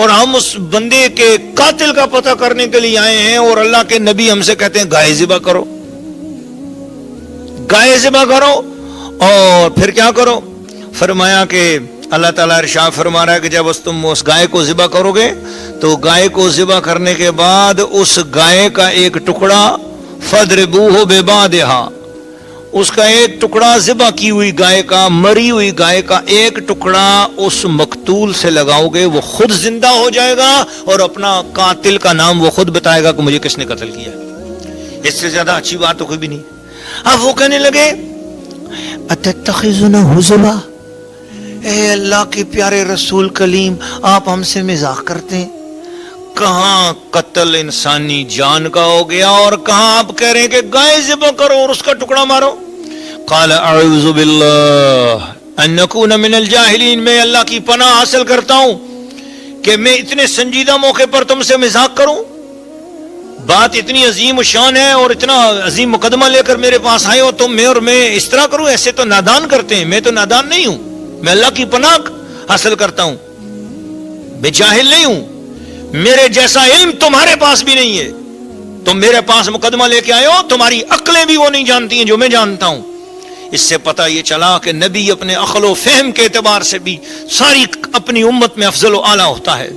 اور ہم اس بندے کے قاتل کا پتہ کرنے کے لیے آئے ہیں، اور اللہ کے نبی ہم سے کہتے ہیں گائے ذبح کرو، گائے ذبح کرو۔ اور پھر کیا کرو؟ فرمایا کہ اللہ تعالیٰ ارشاد فرما رہا ہے کہ جب تم اس گائے کو ذبح کرو گے تو گائے کو ذبح کرنے کے بعد اس گائے کا ایک ٹکڑا فَضْرِبُوهُ بِبَعْضِهَا، اس کا ایک ٹکڑا ذبح کی ہوئی گائے کا، مری ہوئی گائے کا ایک ٹکڑا اس مقتول سے لگاؤ گے، وہ خود زندہ ہو جائے گا اور اپنا قاتل کا نام وہ خود بتائے گا کہ مجھے کس نے قتل کیا۔ اس سے زیادہ اچھی بات تو کوئی بھی نہیں۔ اب وہ کہنے لگے اتتخذونہ ہزوا، اے اللہ کے پیارے رسول کلیم، آپ ہم سے مزاح کرتے ہیں؟ کہاں قتل انسانی جان کا ہو گیا اور کہاں آپ کہہ رہے ہیں کہ گائے ذبح کرو اور اس کا ٹکڑا مارو۔ قال اعوذ باللہ ان نکون من الجاہلین، میں اللہ کی پناہ حاصل کرتا ہوں کہ میں اتنے سنجیدہ موقع پر تم سے مذاق کروں۔ بات اتنی عظیم و شان ہے اور اتنا عظیم مقدمہ لے کر میرے پاس آئے ہو تم، میں اور میں اس طرح کروں؟ ایسے تو نادان کرتے ہیں، میں تو نادان نہیں ہوں، میں اللہ کی پناہ حاصل کرتا ہوں، میں جاہل نہیں ہوں، میرے جیسا علم تمہارے پاس بھی نہیں ہے، تم میرے پاس مقدمہ لے کے آئے ہو، تمہاری عقلیں بھی وہ نہیں جانتی ہیں جو میں جانتا ہوں۔ اس سے پتہ یہ چلا کہ نبی اپنے عقل و فہم کے اعتبار سے بھی ساری اپنی امت میں افضل و اعلیٰ ہوتا ہے،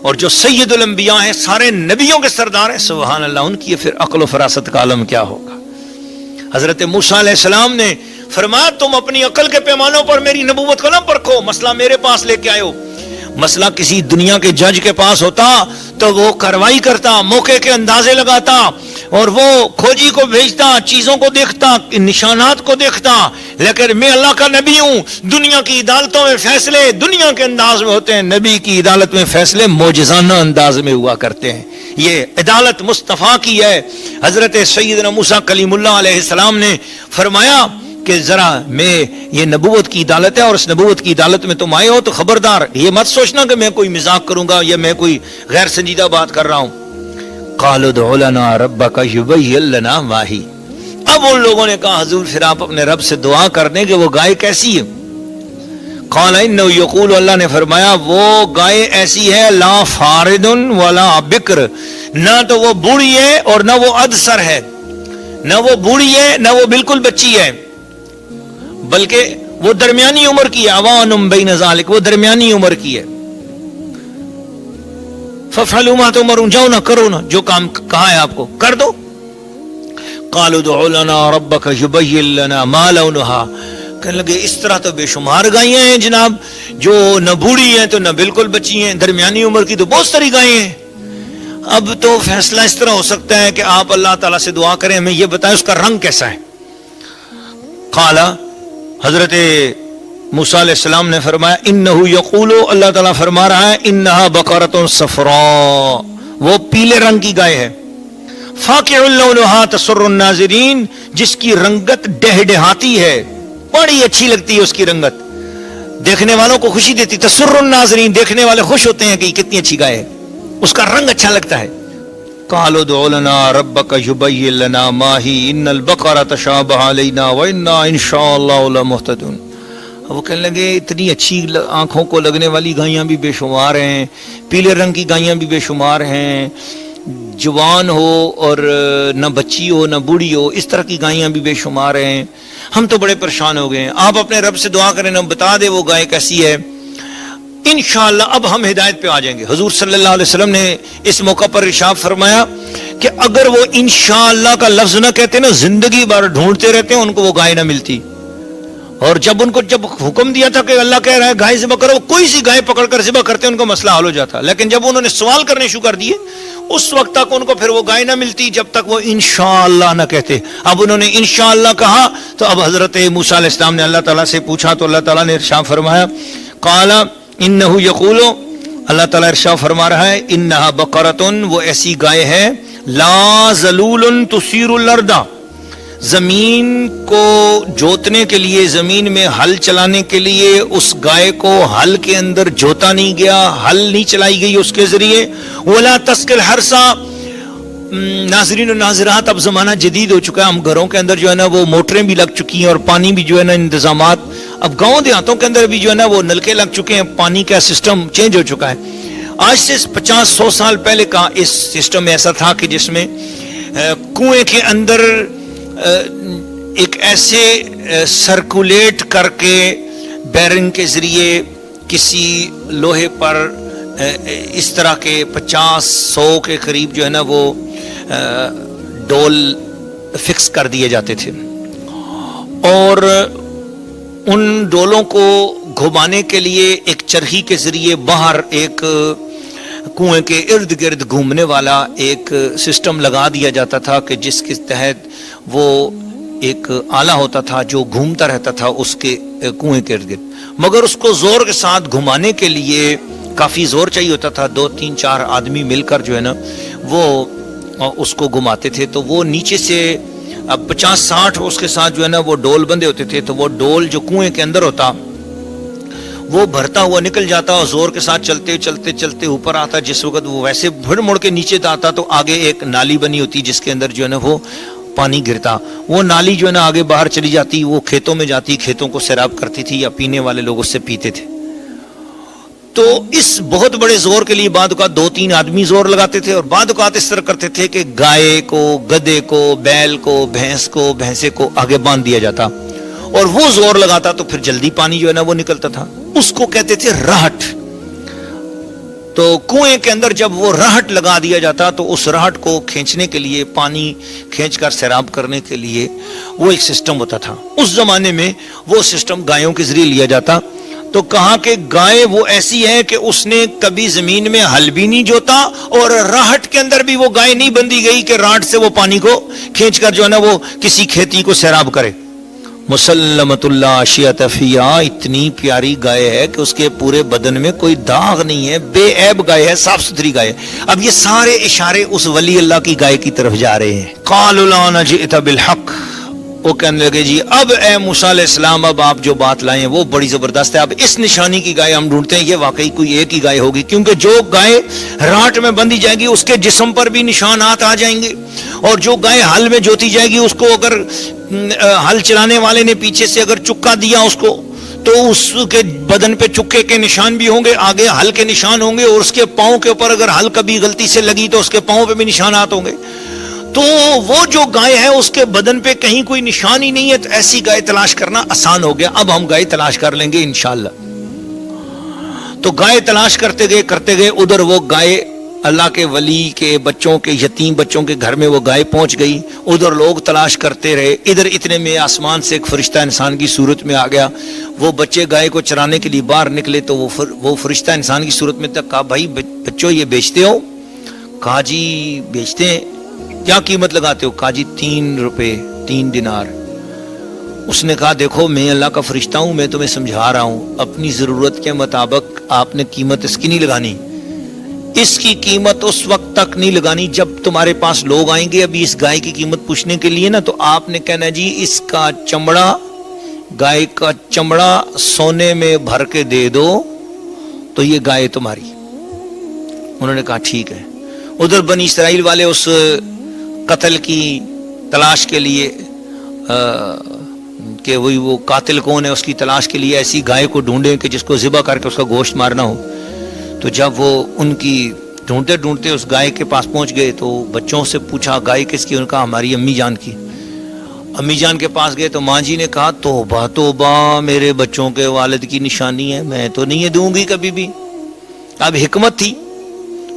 اور جو سید الانبیاء ہیں، سارے نبیوں کے سردار ہیں، سبحان اللہ، ان کی پھر عقل و فراست کا عالم کیا ہوگا۔ حضرت موسیٰ علیہ السلام نے فرمایا تم اپنی عقل کے پیمانوں پر میری نبوت کو نہ پرکھو، مسئلہ میرے پاس لے کے آئے ہو۔ مسئلہ کسی دنیا کے جج کے پاس ہوتا تو وہ کارروائی کرتا، موقع کے اندازے لگاتا، اور وہ کھوجی کو بھیجتا، چیزوں کو دیکھتا، نشانات کو دیکھتا، لیکن میں اللہ کا نبی ہوں، دنیا کی عدالتوں میں فیصلے دنیا کے انداز میں ہوتے ہیں، نبی کی عدالت میں فیصلے معجزانہ انداز میں ہوا کرتے ہیں، یہ عدالت مصطفیٰ کی ہے۔ حضرت سیدنا موسیٰ کلیم اللہ علیہ السلام نے فرمایا کہ ذرا میں یہ نبوت کی عدالت ہے اور اس نبوت کی عدالت میں تم آئے ہو تو خبردار یہ مت سوچنا کہ میں کوئی مذاق کروں گا یا میں کوئی غیر سنجیدہ بات کر رہا ہوں۔ قالوا ادع لنا ربک یبین لنا ما ہی، اب ان لوگوں نے کہا حضور پھر آپ اپنے رب سے دعا کر دیں کہ وہ گائے کیسی ہے۔ قال انہ یقول، اللہ نے فرمایا وہ گائے ایسی ہے لا فارد ولا بکر، نہ تو وہ بوڑھی ہے اور نہ وہ ادسر ہے، نہ وہ بوڑھی ہے نہ وہ بالکل بچی ہے، بلکہ وہ درمیانی عمر کی ہے، اوان بین ذالک، وہ درمیانی عمر کی ہے۔ ففعلوا ما تؤمرون، جاؤ نہ کرو نا جو کام کہا ہے آپ کو کر دو۔ قالوا ادع لنا ربک یبین لنا ما لونها، کہنے لگے اس طرح تو بے شمار گائیاں ہیں جناب، جو نہ بوڑھی ہیں تو نہ بالکل بچی ہیں، درمیانی عمر کی تو بہت ساری گائیں ہیں۔ اب تو فیصلہ اس طرح ہو سکتا ہے کہ آپ اللہ تعالیٰ سے دعا کریں ہمیں یہ بتائیں اس کا رنگ کیسا ہے۔ قال، حضرت موسیٰ علیہ السلام نے فرمایا انہو یقول، اللہ تعالیٰ فرما رہا ہے انہا بقرۃ صفراء، وہ پیلے رنگ کی گائے ہے، فاقع لونہا تسر الناظرین، جس کی رنگت ڈہڈہاتی ہے، بڑی اچھی لگتی ہے اس کی رنگت، دیکھنے والوں کو خوشی دیتی، تسر الناظرین، دیکھنے والے خوش ہوتے ہیں کہ کتنی اچھی گائے ہے، اس کا رنگ اچھا لگتا ہے۔ قالوا ادع لنا ربک یبین لنا ما ہی ان البقرۃ تشابہ علینا وانا ان شاء اللہ لمہتدون۔ وہ کہنے لگے اتنی اچھی آنکھوں کو لگنے والی گائیاں بھی بے شمار ہیں، پیلے رنگ کی گائیاں بھی بے شمار ہیں، جوان ہو اور نہ بچی ہو نہ بوڑھی ہو، اس طرح کی گائیاں بھی بے شمار ہیں، ہم تو بڑے پریشان ہو گئے ہیں، آپ اپنے رب سے دعا کریں، ہم بتا دے وہ گائے کیسی ہے، انشاءاللہ اب ہم ہدایت پہ آ جائیں گے۔ حضور صلی اللہ علیہ وسلم نے اس موقع پر ارشاد فرمایا کہ اگر وہ انشاءاللہ کا لفظ نہ کہتے نا، زندگی بھر ڈھونڈتے رہتے ہیں ان کو وہ گائے نہ ملتی، اور جب ان کو حکم دیا تھا کہ اللہ کہہ رہا ہے گائے ذبح کرو، کوئی سی گائے پکڑ کر ذبح کرتے ان کو مسئلہ حل ہو جاتا، لیکن جب انہوں نے سوال کرنے شروع کر دیے اس وقت تک ان کو پھر وہ گائے نہ ملتی جب تک وہ انشاءاللہ نہ کہتے۔ اب انہوں نے انشاءاللہ کہا تو اب حضرت موسیٰ علیہ السلام نے اللہ تعالیٰ سے پوچھا تو اللہ تعالیٰ نے ارشاد فرمایا قال انہو یقول، اللہ تعالیٰ ارشاد فرما رہا ہے انہا بقرۃ، وہ ایسی گائے ہے لا ذلول تثیر الارض، زمین کو جوتنے کے لیے، زمین میں ہل چلانے کے لیے اس گائے کو ہل کے اندر جوتا نہیں گیا، ہل نہیں چلائی گئی اس کے ذریعے، ولا تسقی الحرث۔ ناظرین و ناظرات، اب زمانہ جدید ہو چکا ہے، ہم گھروں کے اندر جو ہے نا وہ موٹریں بھی لگ چکی ہیں اور پانی بھی جو ہے نا انتظامات، اب گاؤں دیہاتوں کے اندر بھی جو ہے نا وہ نلکے لگ چکے ہیں، پانی کا سسٹم چینج ہو چکا ہے، آج سے 50-100 سال پہلے کا اس سسٹم ایسا تھا کہ جس میں کنویں کے اندر ایک ایسے سرکولیٹ کر کے بیرنگ کے ذریعے کسی لوہے پر اس طرح کے 50-100 کے قریب جو ہے نا وہ ڈول فکس کر دیے جاتے تھے، اور ان ڈولوں کو گھمانے کے لیے ایک چرخی کے ذریعے باہر ایک کنویں کے ارد گرد گھومنے والا ایک سسٹم لگا دیا جاتا تھا کہ جس کے تحت وہ ایک آلہ ہوتا تھا جو گھومتا رہتا تھا اس کے کنویں کے ارد گرد، مگر اس کو زور کے ساتھ گھمانے کے لیے کافی زور چاہیے ہوتا تھا، 2-3-4 آدمی مل کر جو ہے نا وہ اس کو گھماتے تھے، تو وہ نیچے سے اب 50-60 اس کے ساتھ جو ہے نا وہ ڈول بندے ہوتے تھے، تو وہ ڈول جو کنویں کے اندر ہوتا وہ بھرتا ہوا نکل جاتا اور زور کے ساتھ چلتے چلتے چلتے اوپر آتا، جس وقت وہ ویسے پھر مڑ کے نیچے آتا تو آگے ایک نالی بنی ہوتی جس کے اندر جو ہے نا وہ پانی گرتا، وہ نالی جو ہے نا آگے باہر چلی جاتی، وہ کھیتوں میں جاتی، کھیتوں کو سیراب کرتی تھی یا پینے والے لوگ اس سے پیتے تھے۔ تو اس بہت بڑے زور کے لیے بعد اوقات 2-3 آدمی زور لگاتے تھے، اور بعد اوقات اس طرح کرتے تھے کہ گائے کو، گدھے کو، بیل کو، بھینس کو، بھینسے کو آگے باندھ دیا جاتا، اور وہ زور لگاتا تو پھر جلدی پانی جو ہے نا وہ نکلتا تھا، اس کو کہتے تھے راہٹ۔ تو کنویں کے اندر جب وہ راہٹ لگا دیا جاتا تو اس راہٹ کو کھینچنے کے لیے، پانی کھینچ کر سیراب کرنے کے لیے وہ ایک سسٹم ہوتا تھا۔ اس زمانے میں وہ سسٹم گایوں کے ذریعے لیا جاتا، تو کہا کہ گائے وہ ایسی ہے کہ اس نے کبھی زمین میں ہل بھی نہیں جوتا، اور راہٹ کے اندر بھی وہ گائے نہیں بندھی گئی کہ راہٹ سے وہ پانی کو کھینچ کر جو ہے نا وہ کسی کھیتی کو سیراب کرے۔ مسلمۃ اللہ شیعت فیہا، اتنی پیاری گائے ہے کہ اس کے پورے بدن میں کوئی داغ نہیں ہے، بے عیب گائے ہے، صاف ستھری گائے ہے۔ اب یہ سارے اشارے اس ولی اللہ کی گائے کی طرف جا رہے ہیں۔ قالوا لنا جئت بالحق، وہ کہنے لگے جی اب اے موسیٰ علیہ السلام اب آپ جو بات لائے ہیں وہ بڑی زبردست ہے، اب اس نشانی کی گائے ہم ڈھونڈتے ہیں، یہ واقعی کوئی ایک ہی گائے ہوگی، کیونکہ جو گائے راٹ میں بندھی جائے گی اس کے جسم پر بھی نشانات آ جائیں گے، اور جو گائے ہل میں جوتی جائے گی اس کو اگر ہل چلانے والے نے پیچھے سے اگر چکا دیا اس کو تو اس کے بدن پہ چکے کے نشان بھی ہوں گے، آگے ہل کے نشان ہوں گے، اور اس کے پاؤں کے اوپر اگر ہل کبھی غلطی سے لگی تو اس کے پاؤں پہ بھی نشانات ہوں گے۔ تو وہ جو گائے ہے اس کے بدن پہ کہیں کوئی نشان ہی نہیں ہے، تو ایسی گائے تلاش کرنا آسان ہو گیا، اب ہم گائے تلاش کر لیں گے انشاءاللہ۔ تو گائے تلاش کرتے گئے ادھر وہ گائے اللہ کے ولی کے بچوں کے یتیم بچوں کے گھر میں وہ گائے پہنچ گئی، ادھر لوگ تلاش کرتے رہے، ادھر اتنے میں آسمان سے ایک فرشتہ انسان کی صورت میں آ گیا، وہ بچے گائے کو چرانے کے لیے باہر نکلے تو وہ فرشتہ انسان کی صورت میں تک کہا بھائی بچوں یہ بیچتے ہو؟ کہا جی بیچتے ہیں۔ کیا قیمت لگاتے ہو؟ کہا جی 3 روپے 3 دینار۔ اس نے کہا دیکھو میں اللہ کا فرشتہ ہوں، میں تمہیں سمجھا رہا ہوں، اپنی ضرورت کے مطابق آپ نے قیمت اس کی نہیں لگانی، اس کی قیمت اس وقت تک نہیں لگانی جب تمہارے پاس لوگ آئیں گے ابھی اس گائے کی قیمت پوچھنے کے لیے نا، تو آپ نے کہنا جی اس کا چمڑا، گائے کا چمڑا سونے میں بھر کے دے دو تو یہ گائے تمہاری۔ انہوں نے کہا ٹھیک ہے۔ ادھر بنی اسرائیل والے اس قتل کی تلاش کے لیے کہ وہ قاتل کون ہے اس کی تلاش کے لیے ایسی گائے کو ڈھونڈیں کہ جس کو ذبح کر کے اس کا گوشت مارنا ہو، تو جب وہ ان کی ڈھونڈتے ڈھونڈتے اس گائے کے پاس پہنچ گئے تو بچوں سے پوچھا گائے کس کی؟ ان کا ہماری امی جان کی۔ امی جان کے پاس گئے تو ماں جی نے کہا توبہ توبہ، میرے بچوں کے والد کی نشانی ہے، میں تو نہیں دوں گی کبھی بھی۔ اب حکمت تھی،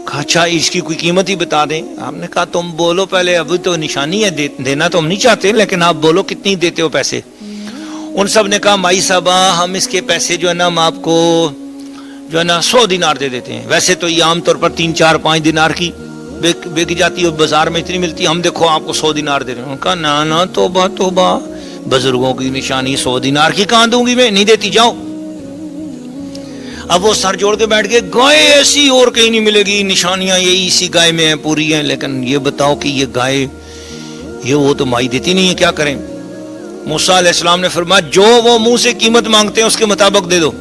کہا اچھا اس کی کوئی قیمت ہی بتا دیں۔ ہم نے کہا تم بولو پہلے، ابھی تو نشانی ہے، دینا تو ہم نہیں چاہتے لیکن آپ بولو کتنی دیتے ہو پیسے۔ ان سب نے کہا مائی صاحبہ ہم اس کے پیسے جو ہے نا ہم آپ کو جو ہے نا 100 دینار دے دیتے ہیں، ویسے تو یہ عام طور پر 3 4 5 دینار کی بیکی جاتی ہے، بازار میں اتنی ملتی ہے، ہم دیکھو آپ کو 100 دینار دے رہے ہیں۔ انہوں نے کہا نا توبہ توبہ، بزرگوں کی نشانی 100 دینار کی کہاں دوں گی میں، نہیں دیتی، جاؤ۔ اب وہ سر جوڑ کے بیٹھ گئے، گائے ایسی اور کہیں نہیں ملے گی، نشانیاں یہی اسی گائے میں ہیں پوری ہیں، لیکن یہ بتاؤ کہ یہ گائے یہ وہ تو مائی دیتی نہیں ہے، کیا کریں؟ موسیٰ علیہ السلام نے فرمایا جو وہ منہ سے قیمت مانگتے ہیں اس کے مطابق دے دو۔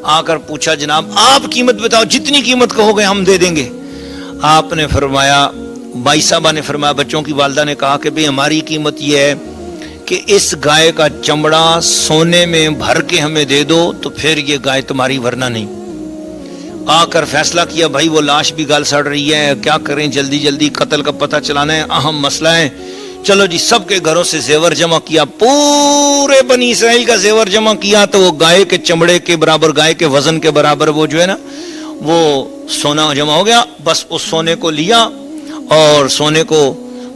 آ کر پوچھا جناب آپ قیمت بتاؤ، جتنی قیمت کہو گے ہم دے دیں گے۔ آپ نے فرمایا، بائی صاحبہ نے فرمایا، بچوں کی والدہ نے کہا کہ بھئی ہماری قیمت یہ ہے کہ اس گائے کا چمڑا سونے میں بھر کے ہمیں دے دو تو پھر یہ گائے تمہاری ورنہ نہیں۔ آ کر فیصلہ کیا بھائی وہ لاش بھی گل سڑ رہی ہے, کیا کریں, جلدی جلدی قتل کا پتہ چلانا ہے, اہم مسئلہ ہے. چلو جی, سب کے گھروں سے زیور جمع کیا, پورے بنی اسرائیل کا زیور جمع کیا, تو وہ گائے کے چمڑے کے برابر, گائے کے وزن کے برابر وہ جو ہے نا وہ سونا جمع ہو گیا. بس اس سونے کو لیا اور سونے کو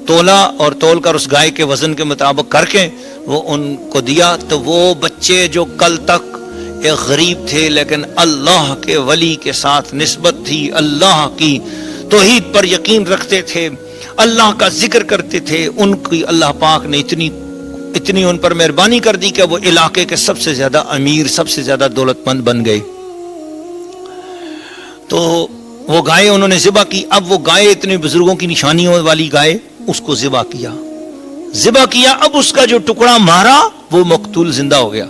تولا, اور تول کر اس گائے کے وزن کے مطابق کر کے وہ ان کو دیا. تو وہ بچے جو کل تک ایک غریب تھے لیکن اللہ کے ولی کے ساتھ نسبت تھی, اللہ کی توحید پر یقین رکھتے تھے, اللہ کا ذکر کرتے تھے, ان کی اللہ پاک نے اتنی ان پر مہربانی کر دی کہ وہ علاقے کے سب سے زیادہ امیر, سب سے زیادہ دولت مند بن گئے. تو وہ گائے انہوں نے ذبح کی. اب وہ گائے اتنے بزرگوں کی نشانیوں والی گائے, اس کو ذبح کیا. اب اس کا جو ٹکڑا مارا وہ مقتول زندہ ہو گیا,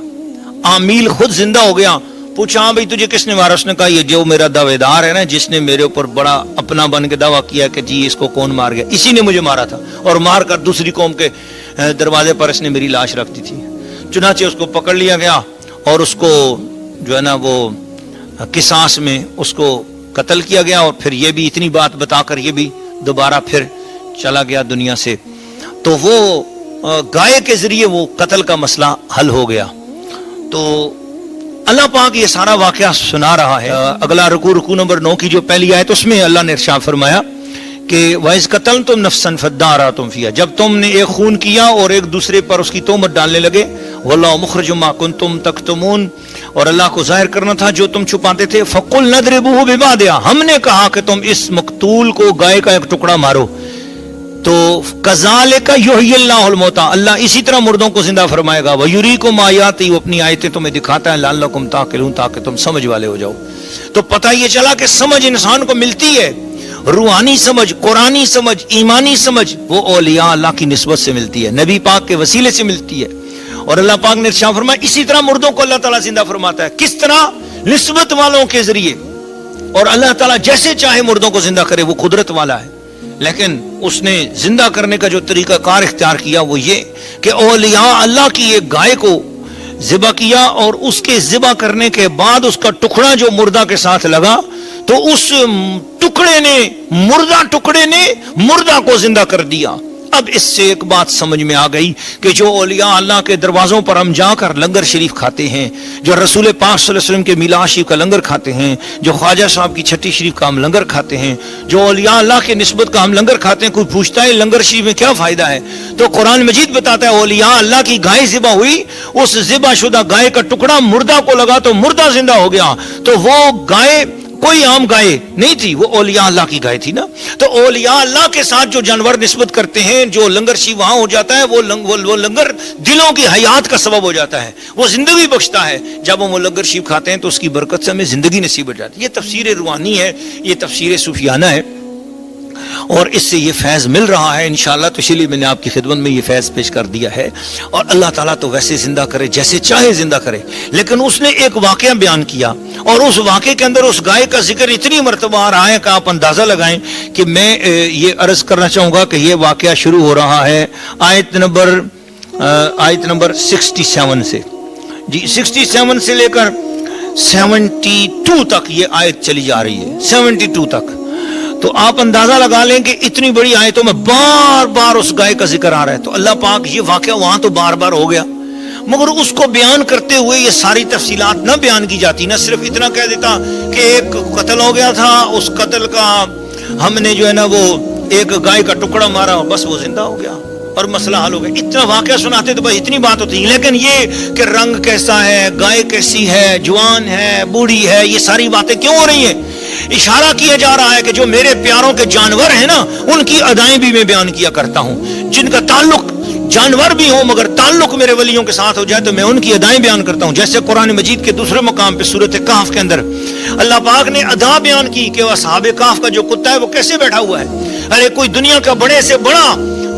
عامیل خود زندہ ہو گیا. پوچھا ہاں بھائی تجھے کس نے مارا؟ اس نے کہا یہ جو میرا دعوے دار ہے نا, جس نے میرے اوپر بڑا اپنا بن کے دعویٰ کیا کہ جی اس کو کون مار گیا, اسی نے مجھے مارا تھا, اور مار کر دوسری قوم کے دروازے پر اس نے میری لاش رکھ دی تھی. چنانچہ اس کو پکڑ لیا گیا اور اس کو جو ہے نا وہ قصاص میں اس کو قتل کیا گیا. اور پھر یہ بھی اتنی بات بتا کر یہ بھی دوبارہ پھر چلا گیا دنیا سے. تو وہ گائے کے ذریعے وہ قتل کا مسئلہ حل ہو گیا. تو اللہ پاک یہ سارا واقعہ سنا رہا ہے. اگلا رکوع نمبر 9 کی جو پہلی آیت, اس میں اللہ نے ارشاد فرمایا کہ وَإِذْ قَتَلْتُمْ نَفْسًا فَادَّارَأْتُمْ فِيهَا, جب تم نے ایک خون کیا اور ایک دوسرے پر اس کی تہمت ڈالنے لگے. وَاللَّهُ مُخْرِجٌ مَا كُنتُمْ تَكْتُمُونَ, اور اللہ کو ظاہر کرنا تھا جو تم چھپاتے تھے. فَقُلْ نَضْرِبُوهُ بِبَعْضِهَا, ہم نے کہا کہ تم اس مقتول کو گائے کا ایک ٹکڑا مارو. تو کذالک یحیی اللہ الموتیٰ, اللہ اسی طرح مردوں کو زندہ فرمائے گا. ویریکم آیاتہ, وہ اپنی آیتیں تمہیں دکھاتا ہے. لعلکم تعقلون, تاکہ تم سمجھ والے ہو جاؤ. تو پتہ یہ چلا کہ سمجھ انسان کو ملتی ہے, روحانی سمجھ, قرآنی سمجھ, ایمانی سمجھ, وہ اولیاء اللہ کی نسبت سے ملتی ہے, نبی پاک کے وسیلے سے ملتی ہے. اور اللہ پاک نے ارشاد فرمایا اسی طرح مردوں کو اللہ تعالیٰ زندہ فرماتا ہے. کس طرح؟ نسبت والوں کے ذریعے. اور اللہ تعالیٰ جیسے چاہے مردوں کو زندہ کرے, وہ قدرت والا ہے. لیکن اس نے زندہ کرنے کا جو طریقہ کار اختیار کیا وہ یہ کہ اولیاء اللہ کی ایک گائے کو ذبح کیا, اور اس کے ذبح کرنے کے بعد اس کا ٹکڑا جو مردہ کے ساتھ لگا, تو اس مردہ ٹکڑے نے مردہ کو زندہ کر دیا. اب اس سے ایک بات سمجھ میں آ گئی کہ جو اولیاء اللہ کے دروازوں پر ہم جا کر لنگر شریف کھاتے ہیں, جو رسول پاک صلی اللہ علیہ وسلم کے میلاد شریف کا لنگر کھاتے ہیں, جو خواجہ صاحب کی چھٹی شریف کا ہم لنگر کھاتے ہیں, جو اولیاء اللہ کے نسبت کا ہم لنگر کھاتے ہیں, کوئی پوچھتا ہے لنگر شریف میں کیا فائدہ ہے؟ تو قرآن مجید بتاتا ہے اولیاء اللہ کی گائے ذبح ہوئی, اس ذبح شدہ گائے کا ٹکڑا مردہ کو لگا تو مردہ زندہ ہو گیا. تو وہ گائے کوئی عام گائے نہیں تھی, وہ اولیاء اللہ کی گائے تھی نا. تو اولیاء اللہ کے ساتھ جو جانور نسبت کرتے ہیں, جو لنگر شریف وہاں ہو جاتا ہے, وہ لنگر دلوں کی حیات کا سبب ہو جاتا ہے, وہ زندگی بخشتا ہے. جب ہم وہ لنگر شریف کھاتے ہیں تو اس کی برکت سے ہمیں زندگی نصیب ہو جاتی ہے. یہ تفسیر روحانی ہے, یہ تفسیر صوفیانہ ہے, اور اس سے یہ فیض مل رہا ہے انشاءاللہ. تو اس لیے میں نے آپ کی خدمت میں یہ فیض پیش کر دیا ہے. اور اللہ تعالیٰ تو ویسے زندہ کرے جیسے چاہے زندہ کرے, لیکن اس نے ایک واقعہ بیان کیا, اور اس واقعے کے اندر اس گائے کا ذکر اتنی مرتبہ آ رہا ہے کہ آپ اندازہ لگائیں. کہ میں یہ عرض کرنا چاہوں گا کہ یہ واقعہ شروع ہو رہا ہے آیت نمبر 67 سے. جی 67 سے لے کر 72 تک یہ آیت چلی جا رہی ہے, 72 تک. تو آپ اندازہ لگا لیں کہ اتنی بڑی آیتوں میں بار بار اس گائے کا ذکر آ رہا ہے. تو اللہ پاک یہ واقعہ وہاں تو بار بار ہو گیا, مگر اس کو بیان کرتے ہوئے یہ ساری تفصیلات نہ بیان کی جاتی, نہ صرف اتنا کہہ دیتا کہ ایک قتل ہو گیا تھا, اس قتل کا ہم نے جو ہے نا وہ ایک گائے کا ٹکڑا مارا, بس وہ زندہ ہو گیا اور مسئلہ حل ہو گیا. اتنا واقعہ سناتے تو بس اتنی بات ہوتی. لیکن یہ کہ رنگ کیسا ہے, گائے کیسی ہے, جوان ہے, بوڑھی ہے, یہ ساری باتیں کیوں ہو رہی ہیں؟ اشارہ کیا جا رہا ہے کہ جو میرے پیاروں کے جانور ہیں نا, ان کی ادائیں بھی میں بیان کیا کرتا ہوں. جن کا تعلق جانور بھی ہوں مگر تعلق میرے ولیوں کے ساتھ ہو جائے تو میں ان کی ادائیں بیان کرتا ہوں. جیسے قرآن مجید کے دوسرے مقام پہ سورۃ کہف کے اندر اللہ پاک نے ادا بیان کی کہ اصحاب کہف کا جو کتا ہے وہ کیسے بیٹھا ہوا ہے. ارے کوئی دنیا کا بڑے سے بڑا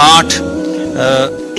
8,